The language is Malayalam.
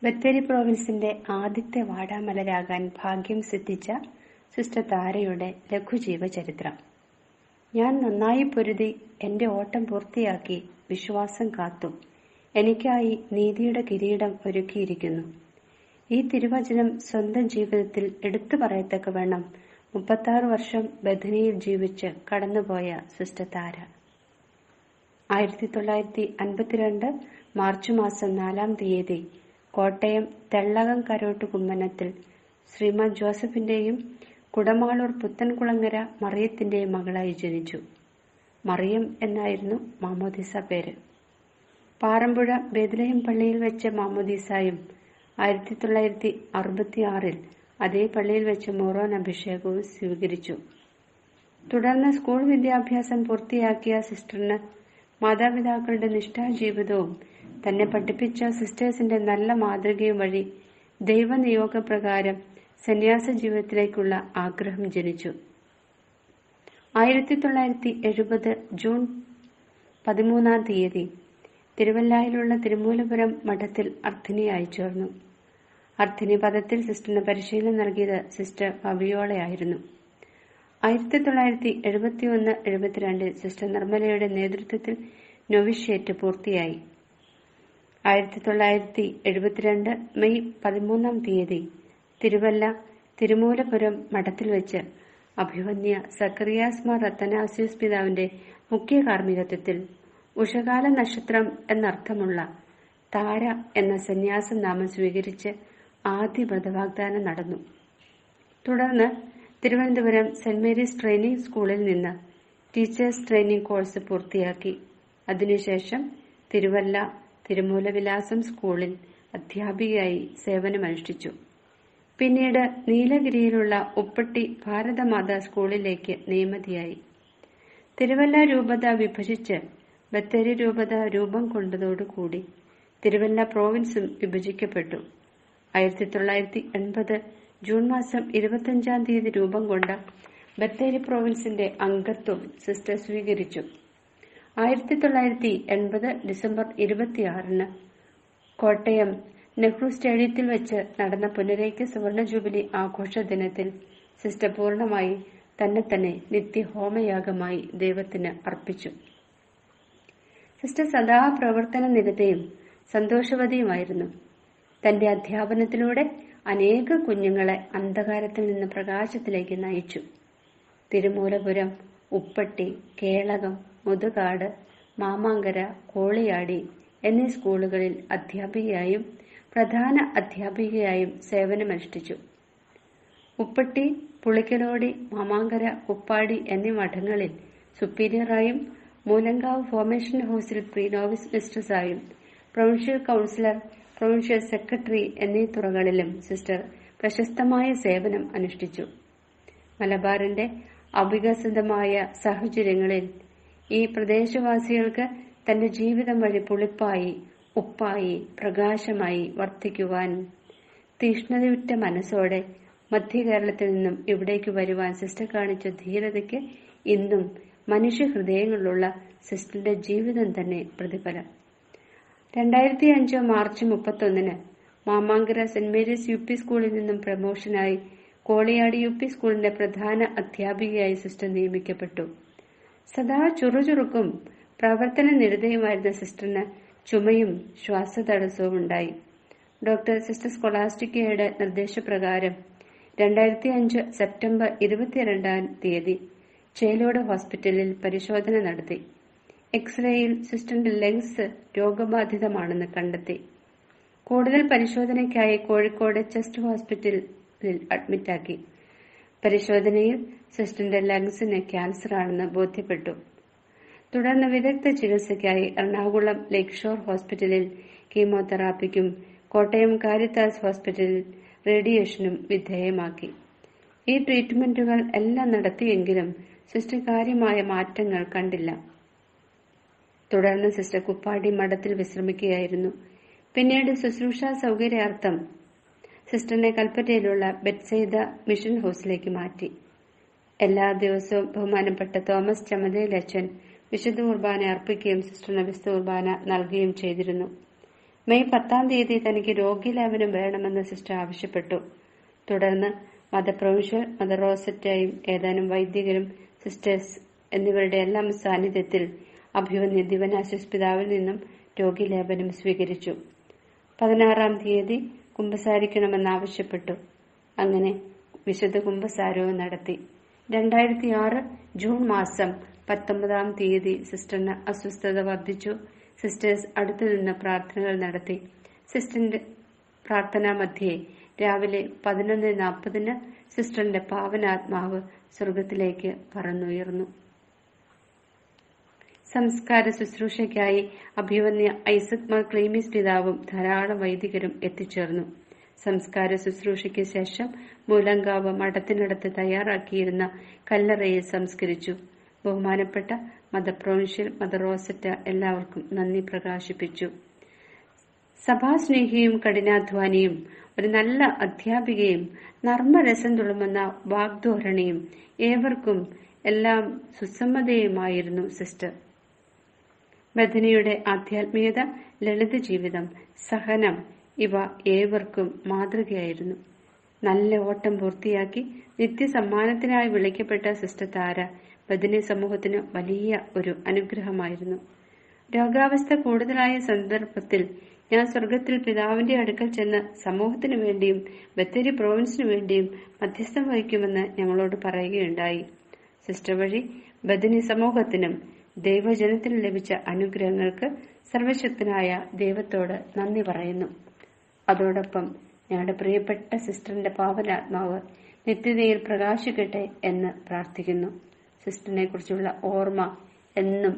ബത്തേരി പ്രോവിൻസിന്റെ ആദ്യത്തെ വാടാമലരാകാൻ ഭാഗ്യം സിദ്ധിച്ച സിസ്റ്റർ താരയുടെ ലഘുജീവചരിത്രം. ഞാൻ നന്നായി പൊരുതി എന്റെ ഓട്ടം പൂർത്തിയാക്കി, വിശ്വാസം കാത്തു. എനിക്കായി നീതിയുടെ കിരീടം ഒരുക്കിയിരിക്കുന്നു. ഈ തിരുവചനം സ്വന്തം ജീവിതത്തിൽ എടുത്തു പറയത്തക്കവണ്ണം 36 വർഷം ബഥനിയിൽ ജീവിച്ച് കടന്നുപോയ സിസ്റ്റർ താര 1952 മാർച്ച് മാസം 4-ാം തീയതി കോട്ടയം തെള്ളകം കരോട്ട് കുമ്മനത്തിൽ ശ്രീമാൻ ജോസഫിന്റെയും കുടമാളൂർ പുത്തൻകുളങ്ങര മറിയത്തിന്റെയും മകളായി ജനിച്ചു. മറിയം എന്നായിരുന്നു മാമോദീസ പേര്. പാറമ്പുഴ ബേത്ലഹേം പള്ളിയിൽ വെച്ച് മാമോദീസായും 1966 അതേ പള്ളിയിൽ വെച്ച് മൊറോൻ അഭിഷേകവും സ്വീകരിച്ചു. തുടർന്ന് സ്കൂൾ വിദ്യാഭ്യാസം പൂർത്തിയാക്കിയ സിസ്റ്ററിന് മാതാപിതാക്കളുടെ നിഷ്ഠാജീവിതവും തന്നെ പഠിപ്പിച്ച സിസ്റ്റേഴ്സിന്റെ നല്ല മാതൃകയും വഴി ദൈവനിയോഗപ്രകാരം സന്യാസ ജീവിതത്തിലേക്കുള്ള ആഗ്രഹം ജനിച്ചു. 1970 ജൂൺ 13-ാം തീയതി തിരുവല്ലായിലുള്ള തിരുമൂലപുരം മഠത്തിൽ അർഥിനിയായി ചേർന്നു. അർഥിനി പദത്തിൽ സിസ്റ്ററിന് പരിശീലനം നൽകിയത് സിസ്റ്റർ ഫബിയോളയായിരുന്നു. 1971-72 സിസ്റ്റർ നിർമ്മലയുടെ നേതൃത്വത്തിൽ നൊവിഷ്യേറ്റ് പൂർത്തിയായി. 1972 മെയ് 13-ാം തീയതി തിരുവല്ല തിരുമൂലപുരം മഠത്തിൽ വെച്ച് അഭിവന്യ സക്കറിയാസ് മാർ അത്തനാസ്യൂസ് പിതാവിന്റെ മുഖ്യ കാർമ്മികത്വത്തിൽ ഉഷകാല നക്ഷത്രം എന്നർത്ഥമുള്ള താര എന്ന സന്യാസ നാമം സ്വീകരിച്ച് ആദ്യ വ്രതവാഗ്ദാനം നടന്നു. തുടർന്ന് തിരുവനന്തപുരം സെന്റ് മേരീസ് ട്രെയിനിംഗ് സ്കൂളിൽ നിന്ന് ടീച്ചേഴ്സ് ട്രെയിനിംഗ് കോഴ്സ് പൂർത്തിയാക്കി. അതിനുശേഷം തിരുവല്ല തിരുമൂലവിലാസം സ്കൂളിൽ അധ്യാപികയായി സേവനമനുഷ്ഠിച്ചു. പിന്നീട് നീലഗിരിയിലുള്ള ഉപ്പട്ടി ഭാരതമാതാ സ്കൂളിലേക്ക് നിയമിതയായി. തിരുവല്ല രൂപത വിഭജിച്ച് ബത്തേരി രൂപത രൂപം കൊണ്ടതോടുകൂടി തിരുവല്ല പ്രോവിൻസും വിഭജിക്കപ്പെട്ടു. 1980 ജൂൺ മാസം 25-ാം തീയതി രൂപം കൊണ്ട ബത്തേരി പ്രോവിൻസിന്റെ അംഗത്വം സിസ്റ്റർ സ്വീകരിച്ചു. 1980 ഡിസംബർ 26-ന് കോട്ടയം നെഹ്റു സ്റ്റേഡിയത്തിൽ വെച്ച് നടന്ന പുനരൈക്യ സുവർണ ജൂബിലി ആഘോഷ ദിനത്തിൽ സിസ്റ്റർ പൂർണ്ണമായി തന്നെ നിത്യഹോമയാഗമായി ദൈവത്തിന് അർപ്പിച്ചു. സിസ്റ്റർ സദാ പ്രവർത്തന നിരതയും സന്തോഷവതിയുമായിരുന്നു. തന്റെ അധ്യാപനത്തിലൂടെ അനേക കുഞ്ഞുങ്ങളെ അന്ധകാരത്തിൽ നിന്ന് പ്രകാശത്തിലേക്ക് നയിച്ചു. തിരുമൂലപുരം, ഉപ്പട്ടി, കേളകം, മുതുകാട്, മാമാങ്കര, കോളിയാടി എന്നീ സ്കൂളുകളിൽ അധ്യാപികയായും പ്രധാന അധ്യാപികയായും സേവനമനുഷ്ഠിച്ചു. ഉപ്പട്ടി, പുളിക്കലോടി, മാമാങ്കര, ഉപ്പാടി എന്നീ മഠങ്ങളിൽ സുപ്പീരിയറായും മൂലങ്കാവ് ഫോർമേഷൻ ഹൌസിൽ പ്രീ നോവിസ് മിസ്ട്രസായും പ്രൊവിൻഷ്യൽ കൌൺസിലർ, പ്രൊവിൻഷ്യൽ സെക്രട്ടറി എന്നീ തുറകളിലും സിസ്റ്റർ പ്രശസ്തമായ സേവനം അനുഷ്ഠിച്ചു. മലബാറിന്റെ അവികസിതമായ സാഹചര്യങ്ങളിൽ ഈ പ്രദേശവാസികൾക്ക് തന്റെ ജീവിതം വഴി പുളിപ്പായി, ഉപ്പായി, പ്രകാശമായി വർത്തിക്കുവാനും തീഷ്ണതയുറ്റ മനസ്സോടെ മധ്യകേരളത്തിൽ നിന്നും ഇവിടേക്ക് വരുവാൻ സിസ്റ്റർ കാണിച്ച ധീരതയ്ക്ക് ഇന്നും മനുഷ്യഹൃദയങ്ങളിലുള്ള സിസ്റ്ററിന്റെ ജീവിതം തന്നെ പ്രതിഫലം. 2005 March 31-ന് Mamangara saint Mary's U P സ്കൂളിൽ നിന്നും പ്രമോഷനായി കോളിയാടി യു പി സ്കൂളിന്റെ പ്രധാന അധ്യാപികയായി സിസ്റ്റർ നിയമിക്കപ്പെട്ടു. സദാ ചുറുചുറുക്കും പ്രവർത്തന നിരതയുമായിരുന്ന സിസ്റ്ററിന് ചുമയും ശ്വാസതടസ്സവും ഉണ്ടായി. ഡോക്ടർ സിസ്റ്റർ സ്കോളാസ്റ്റിക്കയുടെ നിർദ്ദേശപ്രകാരം 2005 സെപ്റ്റംബർ 22-ാം തീയതി ചേലോട് ഹോസ്പിറ്റലിൽ പരിശോധന നടത്തി. എക്സ്റേയിൽ സിസ്റ്ററിന്റെ ലങ്സ് രോഗബാധിതമാണെന്ന് കണ്ടെത്തി. കൂടുതൽ പരിശോധനയ്ക്കായി കോഴിക്കോട് ചെസ്റ്റ് ഹോസ്പിറ്റലിൽ അഡ്മിറ്റാക്കി. പരിശോധനയിൽ സിസ്റ്ററിന്റെ ലങ്സിന് ക്യാൻസറാണെന്ന് ബോധ്യപ്പെട്ടു. തുടർന്ന് വിദഗ്ധ ചികിത്സയ്ക്കായി എറണാകുളം ലേക്ക് ഷോർ ഹോസ്പിറ്റലിൽ കീമോതെറാപ്പിക്കും കോട്ടയം കാരിത്താസ് ഹോസ്പിറ്റലിൽ റേഡിയേഷനും വിധേയമാക്കി. ഈ ട്രീറ്റ്മെന്റുകൾ എല്ലാം നടത്തിയെങ്കിലും സിസ്റ്റർ കാര്യമായ മാറ്റങ്ങൾ കണ്ടില്ല. തുടർന്ന് സിസ്റ്റർ കുപ്പാടി മഠത്തിൽ വിശ്രമിക്കുകയായിരുന്നു. പിന്നീട് ശുശ്രൂഷാ സൗകര്യാർത്ഥം സിസ്റ്ററിനെ കൽപ്പറ്റയിലുള്ള ബെത്സൈദ മിഷൻ ഹൌസിലേക്ക് മാറ്റി. എല്ലാ ദിവസവും ബഹുമാനപ്പെട്ട തോമസ് ചമതയിലച്ചൻ വിശുദ്ധ കുർബാന അർപ്പിക്കുകയും സിസ്റ്ററിന് വിശുദ്ധ കുർബാന നൽകുകയും ചെയ്തിരുന്നു. മെയ് 10 തനിക്ക് രോഗീലേപനം വേണമെന്ന് സിസ്റ്റർ ആവശ്യപ്പെട്ടു. തുടർന്ന് മദർ പ്രൊവിൻഷ്യൽ, മദർ റോസറ്റയും ഏതാനും വൈദികരും സിസ്റ്റേഴ്സ് എന്നിവരുടെ എല്ലാം സാന്നിധ്യത്തിൽ അഭിവന്യ ദിവനാശിസ് പിതാവിൽ നിന്നും രോഗീലേപനം സ്വീകരിച്ചു. 16 കുമ്പസാരിക്കണമെന്നാവശ്യപ്പെട്ടു. അങ്ങനെ വിശുദ്ധ കുമ്പസാരവും നടത്തി. 2006 ജൂൺ മാസം 19 സിസ്റ്ററിന് അസ്വസ്ഥത വർദ്ധിച്ചു. സിസ്റ്റേഴ്സ് അടുത്തുനിന്ന് പ്രാർത്ഥനകൾ നടത്തി. സിസ്റ്ററിന്റെ പ്രാർത്ഥനാ മധ്യേ രാവിലെ 11:40 സിസ്റ്ററിന്റെ പാവനാത്മാവ് സ്വർഗത്തിലേക്ക് പറന്നുയർന്നു. സംസ്കാര ശുശ്രൂഷയ്ക്കായി അഭിവന്യ ഐസക് മാർ ക്ലീമീസ് പിതാവും ധാരാളം വൈദികരും എത്തിച്ചേർന്നു. സംസ്കാര ശുശ്രൂഷയ്ക്ക് ശേഷം മൂലങ്കാവ് മഠത്തിനടുത്ത് തയ്യാറാക്കിയിരുന്ന കല്ലറയിൽ സംസ്കരിച്ചു. ബഹുമാനപ്പെട്ട മദർ പ്രൊവിൻഷ്യൽ, മദർ റോസറ്റ എല്ലാവർക്കും നന്ദി പ്രകാശിപ്പിച്ചു. സഭാസ്നേഹിയും കഠിനാധ്വാനിയും ഒരു നല്ല അധ്യാപികയും നർമ്മരസം തുളുമ്പുന്ന വാഗ്ധോരണിയും ഏവർക്കും എല്ലാം സുസമ്മതയുമായിരുന്നു സിസ്റ്റർ. ബഥനിയുടെ ആധ്യാത്മികത, ലളിത ജീവിതം, സഹനം ഇവ ഏവർക്കും മാതൃകയായിരുന്നു. നല്ല ഓട്ടം പൂർത്തിയാക്കി നിത്യസമ്മാനത്തിനായി വിളിക്കപ്പെട്ട സിസ്റ്റർ താര ബഥനി സമൂഹത്തിന് വലിയ ഒരു അനുഗ്രഹമായിരുന്നു. രോഗാവസ്ഥ കൂടുതലായ സന്ദർഭത്തിൽ ഞാൻ സ്വർഗത്തിൽ പിതാവിന്റെ അടുക്കൽ ചെന്ന് സമൂഹത്തിനു വേണ്ടിയും ബത്തേരി പ്രോവിൻസിനു വേണ്ടിയും മധ്യസ്ഥം വഹിക്കുമെന്ന് ഞങ്ങളോട് പറയുകയുണ്ടായി. സിസ്റ്റർ വഴി ബഥനി സമൂഹത്തിനും ദൈവജനത്തിനും ലഭിച്ച അനുഗ്രഹങ്ങൾക്ക് സർവശക്തനായ ദൈവത്തോട് നന്ദി പറയുന്നു. അതോടൊപ്പം ഞങ്ങളുടെ പ്രിയപ്പെട്ട സിസ്റ്ററിന്റെ പാവനാത്മാവ് നിത്യതയിൽ പ്രകാശിക്കട്ടെ എന്ന് പ്രാർത്ഥിക്കുന്നു. സിസ്റ്ററിനെ കുറിച്ചുള്ള ഓർമ്മ എന്നും